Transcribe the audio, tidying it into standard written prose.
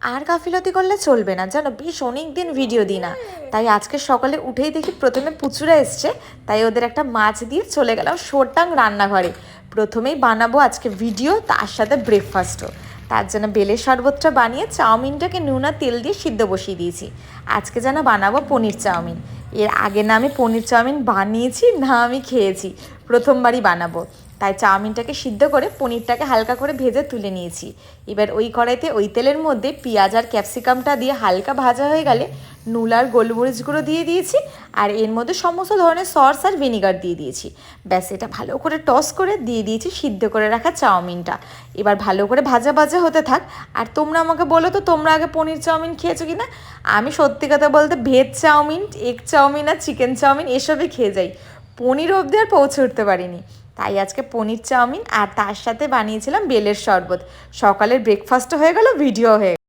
আর গাফিলতি করলে চলবে না জানো, বেশ অনেক দিন ভিডিও দিই না। তাই আজকে সকালে উঠেই দেখি প্রথমে পুচুরা এসছে, তাই ওদের একটা মাছ দিয়ে চলে গেলাম সোরটাং রান্নাঘরে। প্রথমেই বানাবো আজকে ভিডিও, তার সাথে ব্রেকফাস্টও। তার জন্য বেলের শরবতটা বানিয়ে চাউমিনটাকে নুন আর তেল দিয়ে সিদ্ধ বসিয়ে দিয়েছি। আজকে যেন বানাবো পনির চাউমিন। এর আগে না আমি পনির চাউমিন বানিয়েছি না আমি খেয়েছি, প্রথমবারই বানাবো। তাই চাউমিনটাকে সিদ্ধ করে পনিরটাকে হালকা করে ভেজে তুলে নিয়েছি। এবার ওই কড়াইতে ওই তেলের মধ্যে পেঁয়াজ আর ক্যাপসিকামটা দিয়ে হালকা ভাজা হয়ে গেলে নুন আর গোলমরিচ গুঁড়ো দিয়ে দিয়েছি, আর এর মধ্যে সমস্ত ধরনের সস আর ভিনিগার দিয়ে দিয়েছি। ব্যাস, এটা ভালো করে টস করে দিয়ে দিয়েছি সিদ্ধ করে রাখা চাউমিনটা। এবার ভালো করে ভাজা ভাজা হতে থাক। আর তোমরা আমাকে বলো তো, তোমরা আগে পনির চাউমিন খেয়েছো কি না? আমি সত্যি কথা বলতে ভেজ চাউমিন, এগ চাউমিন আর চিকেন চাউমিন এসবই খেয়ে যাই, পনির অবধি আর পৌঁছে উঠতে পারিনি। তাই আজকে পনির চাউমিন আর তার সাথে বানিয়েছিলাম বেলের শরবত। সকালের ব্রেকফাস্টও হয়ে গেল, ভিডিও হয়ে